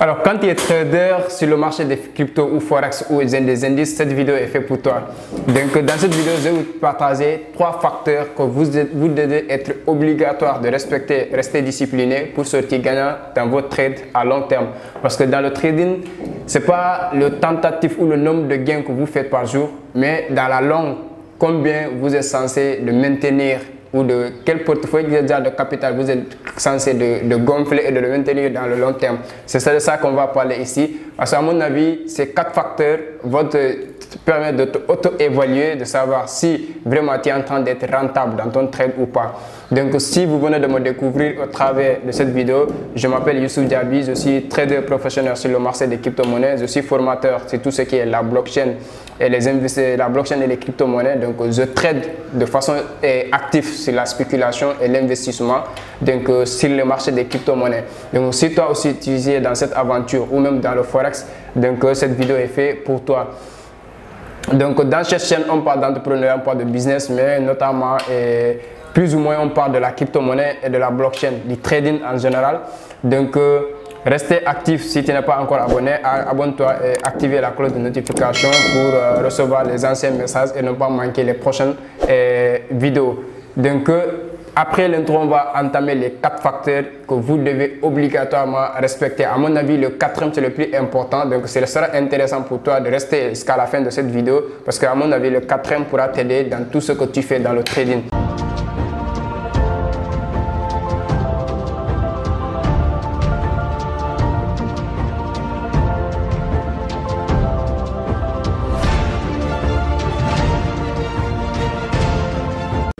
Alors, quand tu es trader sur le marché des cryptos ou forex ou des indices, cette vidéo est faite pour toi. Donc, dans cette vidéo, je vais vous partager 3 facteurs que vous devez être obligatoire de respecter, rester discipliné pour sortir gagnant dans votre trade à long terme. Parce que dans le trading, ce n'est pas le tentative ou le nombre de gains que vous faites par jour, mais dans la longue, combien vous êtes censé de maintenir ou de quel portefeuille de capital vous êtes censé de gonfler et de le maintenir dans le long terme. C'est de ça qu'on va parler ici. Parce qu'à mon avis, ces 4 facteurs vont te permettre de t'auto-évaluer, de savoir si vraiment tu es en train d'être rentable dans ton trade ou pas. Donc si vous venez de me découvrir au travers de cette vidéo, je m'appelle Youssouf Diaby, je suis trader professionnel sur le marché des crypto-monnaies, je suis formateur sur tout ce qui est la blockchain et la blockchain et les crypto-monnaies. Donc je trade de façon active sur la spéculation et l'investissement sur le marché des crypto-monnaies. Donc si toi aussi tu es dans cette aventure ou même dans le forex, donc cette vidéo est faite pour toi. Donc dans cette chaîne, on parle d'entrepreneuriat, on parle de business, mais notamment plus ou moins on parle de la crypto-monnaie et de la blockchain, du trading en général. Donc restez actif si tu n'es pas encore abonné, abonne-toi et activez la cloche de notification pour recevoir les anciens messages et ne pas manquer les prochaines vidéos. Donc après l'intro, on va entamer les 4 facteurs que vous devez obligatoirement respecter. À mon avis, le 4e c'est le plus important. Donc ce sera intéressant pour toi de rester jusqu'à la fin de cette vidéo parce qu'à mon avis, le 4e pourra t'aider dans tout ce que tu fais dans le trading.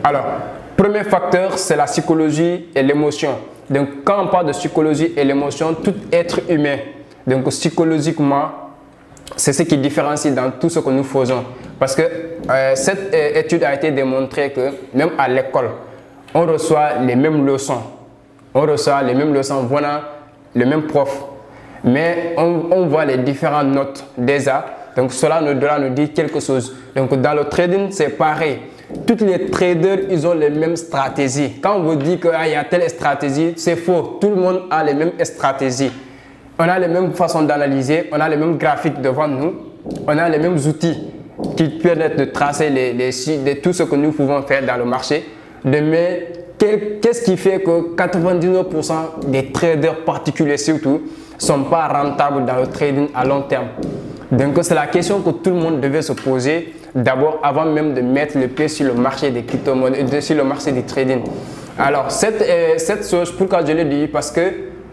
Alors, premier facteur, c'est la psychologie et l'émotion. Donc, quand on parle de psychologie et l'émotion, tout être humain, donc psychologiquement, c'est ce qui différencie dans tout ce que nous faisons. Parce que cette étude a été démontrée que même à l'école, on reçoit les mêmes leçons. On reçoit les mêmes leçons venant le même prof. Mais on voit les différentes notes déjà. Donc, cela nous doit nous dire quelque chose. Donc, dans le trading, c'est pareil. Tous les traders, ils ont les mêmes stratégies. Quand on vous dit qu'il y a telle stratégie, c'est faux. Tout le monde a les mêmes stratégies. On a les mêmes façons d'analyser, on a les mêmes graphiques devant nous, on a les mêmes outils qui permettent de tracer tout ce que nous pouvons faire dans le marché. Mais qu'est-ce qui fait que 99% des traders particuliers surtout ne sont pas rentables dans le trading à long terme? Donc c'est la question que tout le monde devait se poser d'abord avant même de mettre le pied sur le marché des crypto-monnaies, sur le marché du trading. Alors cette chose, pourquoi je l'ai dit? Parce que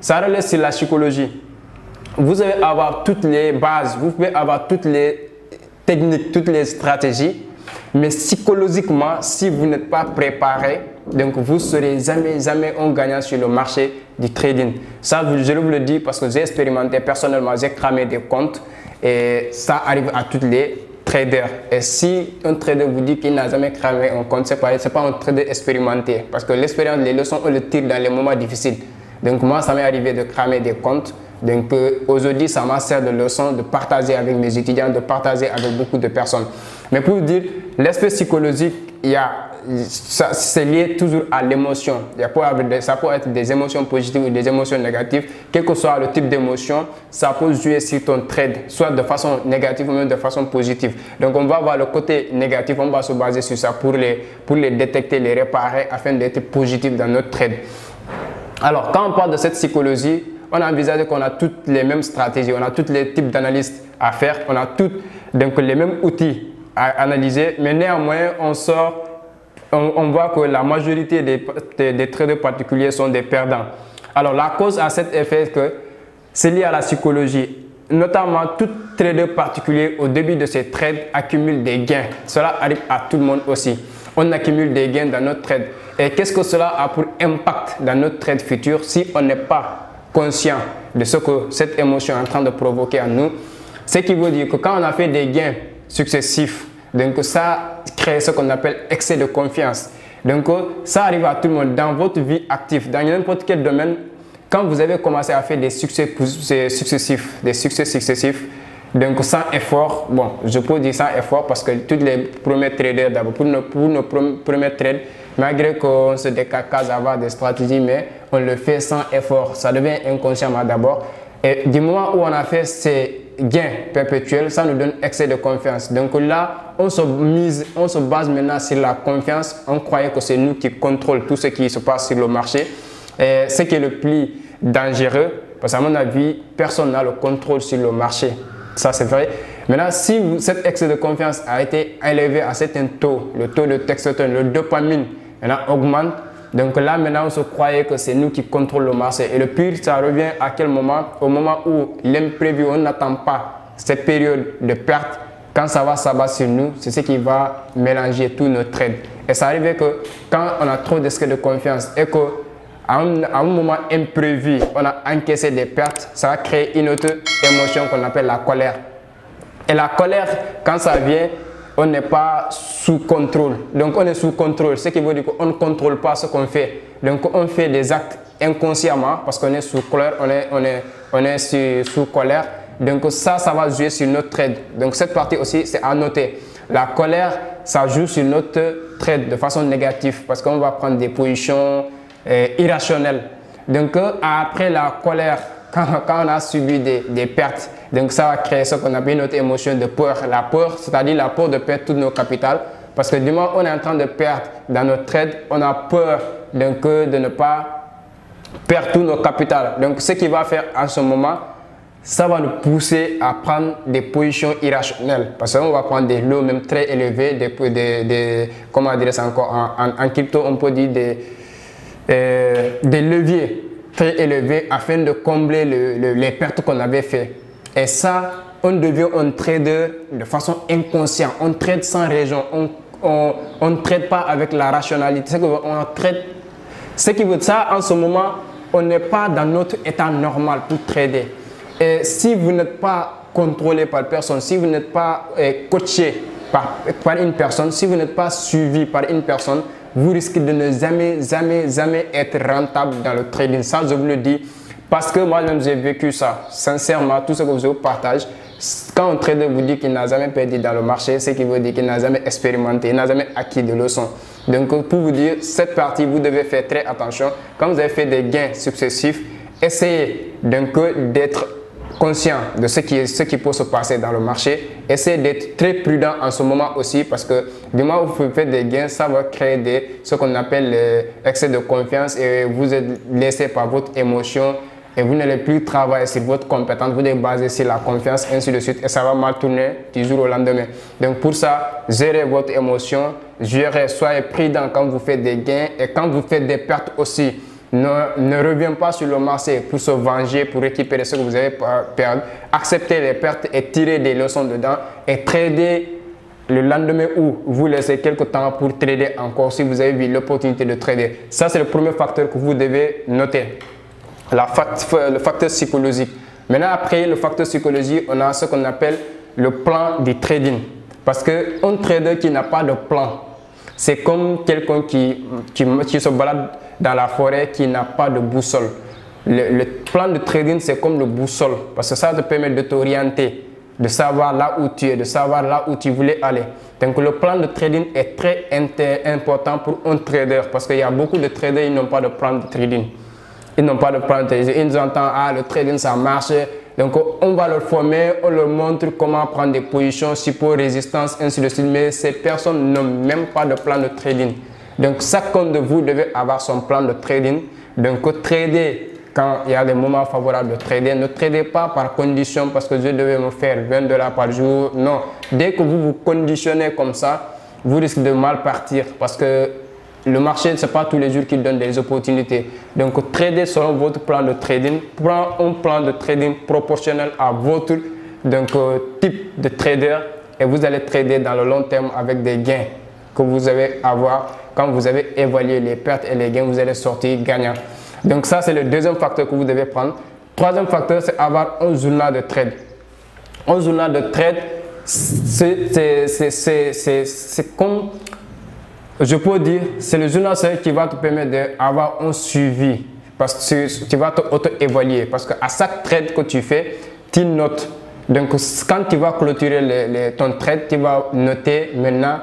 ça relève sur la psychologie. Vous allez avoir toutes les bases, vous pouvez avoir toutes les techniques, toutes les stratégies, mais psychologiquement, si vous n'êtes pas préparé, donc vous ne serez jamais un gagnant sur le marché du trading. Ça, je vous le dis parce que j'ai expérimenté personnellement, j'ai cramé des comptes et ça arrive à tous les traders. Et si un trader vous dit qu'il n'a jamais cramé un compte, ce n'est pas un trader expérimenté parce que l'expérience, les leçons, on les tire dans les moments difficiles. Donc moi, ça m'est arrivé de cramer des comptes. Donc aujourd'hui, ça m'a servi de leçon de partager avec mes étudiants, de partager avec beaucoup de personnes. Mais pour vous dire, l'aspect psychologique, c'est lié toujours à l'émotion. Ça peut être des émotions positives ou des émotions négatives. Quel que soit le type d'émotion, ça peut jouer sur ton trade, soit de façon négative ou même de façon positive. Donc on va voir le côté négatif, on va se baser sur ça pour les détecter, les réparer afin d'être positif dans notre trade. Alors quand on parle de cette psychologie, on a envisagé qu'on a toutes les mêmes stratégies, on a tous les types d'analyses à faire, on a tous les mêmes outils à analyser, mais néanmoins on voit que la majorité des traders particuliers sont des perdants. Alors la cause à cet effet est que c'est lié à la psychologie. Notamment, tout trader particulier au début de ses trades accumule des gains. Cela arrive à tout le monde aussi. On accumule des gains dans notre trade. Et qu'est-ce que cela a pour impact dans notre trade futur si on n'est pas conscient de ce que cette émotion est en train de provoquer en nous? Ce qui veut dire que quand on a fait des gains successifs, donc ça crée ce qu'on appelle excès de confiance. Donc ça arrive à tout le monde dans votre vie active, dans n'importe quel domaine. Quand vous avez commencé à faire des succès successifs, donc sans effort, bon, je peux dire sans effort parce que tous les premiers traders d'abord, pour nos premiers trades, malgré qu'on se décarcasse à avoir des stratégies, mais on le fait sans effort, ça devient inconsciemment d'abord. Et du moment où on a fait ces gains perpétuels, ça nous donne excès de confiance. Donc là, on se base maintenant sur la confiance. On croyait que c'est nous qui contrôlons tout ce qui se passe sur le marché. Et ce qui est le plus dangereux, parce qu'à mon avis, personne n'a le contrôle sur le marché. Ça, c'est vrai. Maintenant, si cet excès de confiance a été élevé à certain taux, le taux de testostérone, le dopamine, maintenant augmente. Donc là, maintenant, on se croyait que c'est nous qui contrôlons le marché. Et le pire, ça revient à quel moment? Au moment où l'imprévu, on n'attend pas cette période de perte. Quand ça va s'abattre sur nous, c'est ce qui va mélanger tous nos trades. Et ça arrive que quand on a trop d'excès de confiance et que à un moment imprévu, on a encaissé des pertes, ça va créer une autre émotion qu'on appelle la colère. Et la colère, quand ça vient, on n'est pas sous contrôle. Donc on est sous contrôle, ce qui veut dire qu'on ne contrôle pas ce qu'on fait. Donc on fait des actes inconsciemment parce qu'on est sous colère, on est sous colère. Donc ça va jouer sur notre trade. Donc cette partie aussi, c'est à noter. La colère, ça joue sur notre trade de façon négative parce qu'on va prendre des positions irrationnelles. Donc après la colère, quand on a subi des pertes, donc ça va créer ce qu'on appelle notre émotion de peur. La peur, c'est-à-dire la peur de perdre tout nos capital. Parce que du moment où on est en train de perdre dans notre trade, on a peur donc, de ne pas perdre tout nos capital. Donc ce qui va faire en ce moment, ça va nous pousser à prendre des positions irrationnelles. Parce qu'on va prendre des lots même très élevés, comment dire ça encore, en crypto, on peut dire des leviers très élevés afin de combler les pertes qu'on avait fait. Et ça, on devient un trader de façon inconsciente. On trade sans raison. On ne trade pas avec la rationalité. Ce qui veut dire ça, en ce moment, on n'est pas dans notre état normal pour trader. Et si vous n'êtes pas contrôlé par personne, si vous n'êtes pas coaché par une personne, si vous n'êtes pas suivi par une personne, vous risquez de ne jamais être rentable dans le trading. Ça, je vous le dis parce que moi-même, j'ai vécu ça. Sincèrement, tout ce que je vous partage, quand un trader vous dit qu'il n'a jamais perdu dans le marché, c'est qu'il veut dire qu'il n'a jamais expérimenté, il n'a jamais acquis de leçons. Donc, pour vous dire, cette partie, vous devez faire très attention. Quand vous avez fait des gains successifs, essayez d'être conscient de ce qui peut se passer dans le marché. Essayez d'être très prudent en ce moment aussi parce que du moment où vous faites des gains, ça va créer ce qu'on appelle l'excès de confiance et vous êtes laissé par votre émotion et vous n'allez plus travailler sur votre compétence, vous devez baser sur la confiance, ainsi de suite et ça va mal tourner du jour au lendemain. Donc pour ça, gérez votre émotion, soyez prudent quand vous faites des gains et quand vous faites des pertes aussi. Ne reviens pas sur le marché pour se venger, pour récupérer ce que vous avez perdu. Acceptez les pertes et tirez des leçons dedans et tradez le lendemain ou vous laissez quelques temps pour trader encore si vous avez vu l'opportunité de trader. Ça, c'est le premier facteur que vous devez noter, le facteur psychologique. Maintenant, après le facteur psychologique, on a ce qu'on appelle le plan du trading. Parce qu'un trader qui n'a pas de plan, c'est comme quelqu'un qui se balade dans la forêt qui n'a pas de boussole. Le plan de trading, c'est comme le boussole parce que ça te permet de t'orienter, de savoir là où tu es, de savoir là où tu voulais aller. Donc le plan de trading est très important pour un trader parce qu'il y a beaucoup de traders qui n'ont pas de plan de trading. Ils n'ont pas de plan de trading. Ils nous entendent, ah, le trading ça marche. Donc on va leur former, on leur montre comment prendre des positions, support, résistance, ainsi de suite. Mais ces personnes n'ont même pas de plan de trading. Donc chacun de vous devez avoir son plan de trading. Donc trader quand il y a des moments favorables de trader. Ne tradez pas par condition parce que je devais me faire 20 $ par jour. Non, dès que vous vous conditionnez comme ça, vous risquez de mal partir parce que le marché, ce n'est pas tous les jours qu'il donne des opportunités. Donc, trader selon votre plan de trading. Prends un plan de trading proportionnel à votre type de trader et vous allez trader dans le long terme avec des gains que vous allez avoir. Quand vous avez évalué les pertes et les gains, vous allez sortir gagnant. Donc, ça, c'est le deuxième facteur que vous devez prendre. Troisième facteur, c'est avoir un journal de trade. Un journal de trade, c'est comme... Je peux dire, c'est le journal qui va te permettre d'avoir un suivi parce que tu vas t'auto-évaluer. Parce qu'à chaque trade que tu fais, tu notes. Donc, quand tu vas clôturer ton trade, tu vas noter maintenant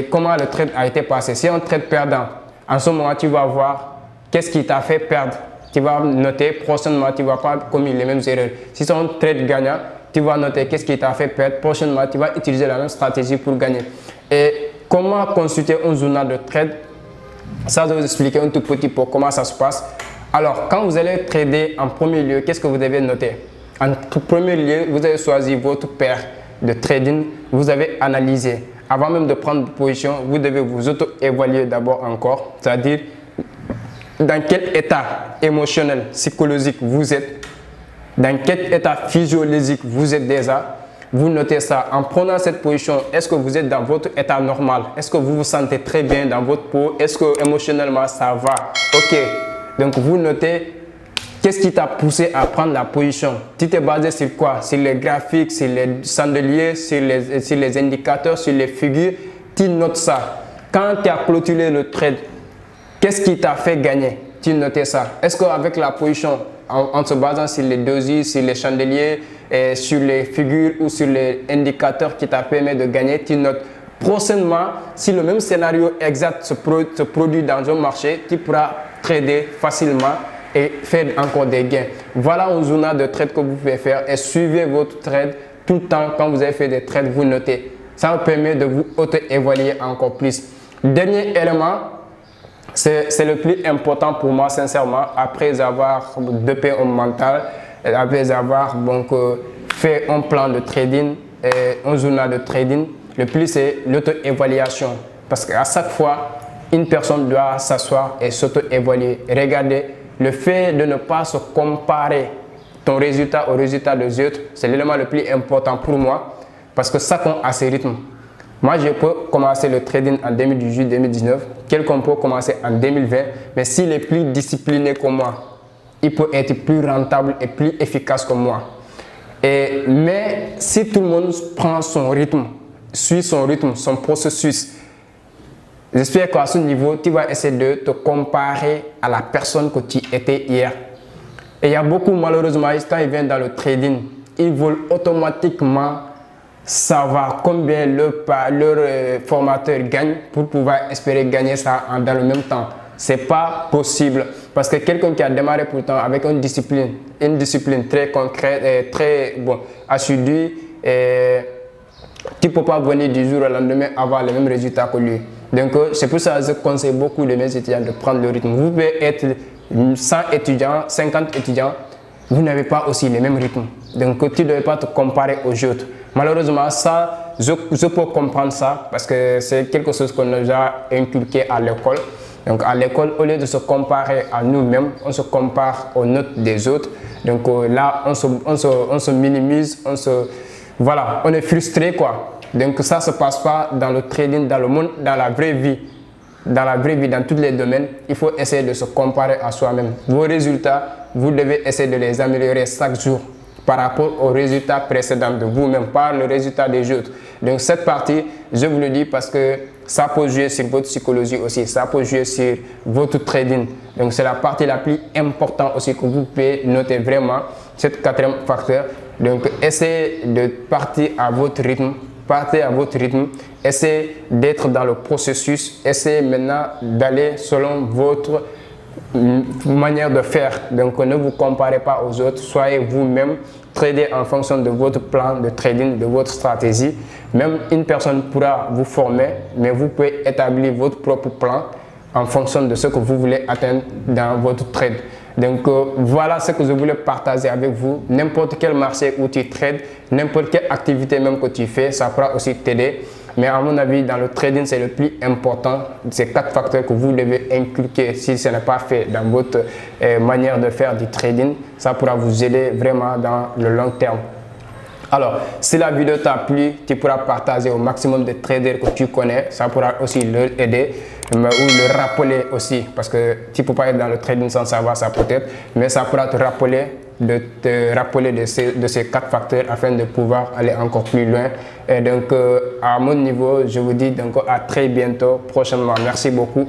comment le trade a été passé. Si un trade perdant, en ce moment, tu vas voir qu'est-ce qui t'a fait perdre. tu vas noter prochainement, tu ne vas pas commettre les mêmes erreurs. Si c'est un trade gagnant, tu vas noter qu'est-ce qui t'a fait perdre. Prochainement, tu vas utiliser la même stratégie pour gagner. Et comment consulter un journal de trade? Ça, je vais vous expliquer un tout petit peu comment ça se passe. Alors, quand vous allez trader en premier lieu, qu'est-ce que vous devez noter? En premier lieu, vous avez choisi votre paire de trading, vous avez analysé. Avant même de prendre position, vous devez vous auto-évaluer d'abord encore, c'est-à-dire dans quel état émotionnel, psychologique vous êtes, dans quel état physiologique vous êtes déjà. Vous notez ça. En prenant cette position, est-ce que vous êtes dans votre état normal? Est-ce que vous vous sentez très bien dans votre peau? Est-ce que émotionnellement ça va? Ok. Donc vous notez qu'est-ce qui t'a poussé à prendre la position. Tu t'es basé sur quoi? Sur les graphiques, sur les chandeliers, sur les indicateurs, sur les figures. Tu notes ça. Quand tu as clôturé le trade, qu'est-ce qui t'a fait gagner? Tu notais ça. Est-ce qu'avec la position, en se basant sur les dosiers, sur les chandeliers, sur les figures ou sur les indicateurs qui t'a permis de gagner, tu notes. Prochainement, si le même scénario exact se produit dans un marché, tu pourras trader facilement et faire encore des gains. Voilà un journal de trade que vous pouvez faire et suivez votre trade tout le temps. Quand vous avez fait des trades, vous notez. Ça vous permet de vous auto-évaluer encore plus. Dernier élément, c'est le plus important pour moi sincèrement, après avoir dopé un mental, après avoir donc, fait un plan de trading, un journal de trading, le plus c'est l'auto-évaluation. Parce qu'à chaque fois, une personne doit s'asseoir et s'auto-évaluer. Regardez, le fait de ne pas se comparer ton résultat au résultat des autres, c'est l'élément le plus important pour moi parce que ça compte à ses rythmes. Moi, je peux commencer le trading en 2018-2019, quelqu'un peut commencer en 2020, mais s'il est plus discipliné que moi, il peut être plus rentable et plus efficace que moi. Mais si tout le monde prend son rythme, suit son rythme, son processus, j'espère qu'à ce niveau, tu vas essayer de te comparer à la personne que tu étais hier. Et il y a beaucoup, malheureusement, quand ils viennent dans le trading, ils veulent automatiquement savoir combien leur formateur gagne pour pouvoir espérer gagner ça dans le même temps. Ce n'est pas possible parce que quelqu'un qui a démarré pourtant avec une discipline très concrète et très assidue, tu ne peux pas venir du jour au lendemain avoir les mêmes résultats que lui. Donc, c'est pour ça que je conseille beaucoup de mes étudiants de prendre le rythme. Vous pouvez être 100 étudiants, 50 étudiants, vous n'avez pas aussi les mêmes rythmes. Donc, tu ne dois pas te comparer aux autres. Malheureusement, ça, je peux comprendre ça parce que c'est quelque chose qu'on nous a inculqué à l'école. Donc, à l'école, au lieu de se comparer à nous-mêmes, on se compare aux notes des autres. Donc, là, on se minimise, voilà, on est frustré, quoi. Donc, ça ne se passe pas dans le trading, dans le monde, dans la vraie vie. Dans la vraie vie, dans tous les domaines, il faut essayer de se comparer à soi-même. Vos résultats, vous devez essayer de les améliorer chaque jour par rapport aux résultats précédents de vous-même, pas le résultat des autres. Donc, cette partie, je vous le dis parce que ça peut jouer sur votre psychologie aussi, ça peut jouer sur votre trading. Donc, c'est la partie la plus importante aussi que vous pouvez noter vraiment, cette quatrième facteur. Donc, essayez de partir à votre rythme. Partez à votre rythme, essayez d'être dans le processus, essayez maintenant d'aller selon votre manière de faire. Donc ne vous comparez pas aux autres, soyez vous-même, tradez en fonction de votre plan de trading, de votre stratégie. Même une personne pourra vous former, mais vous pouvez établir votre propre plan en fonction de ce que vous voulez atteindre dans votre trade. Donc voilà ce que je voulais partager avec vous. N'importe quel marché où tu trades, n'importe quelle activité même que tu fais, ça pourra aussi t'aider. Mais à mon avis, dans le trading, c'est le plus important. Ces 4 facteurs que vous devez inculquer si ce n'est pas fait dans votre manière de faire du trading. Ça pourra vous aider vraiment dans le long terme. Alors, si la vidéo t'a plu, tu pourras partager au maximum de traders que tu connais. Ça pourra aussi leur aider ou le rappeler aussi. Parce que tu ne peux pas être dans le trading sans savoir ça peut-être. Mais ça pourra te rappeler de ces 4 facteurs afin de pouvoir aller encore plus loin. Et donc, à mon niveau, je vous dis donc à très bientôt, prochainement. Merci beaucoup.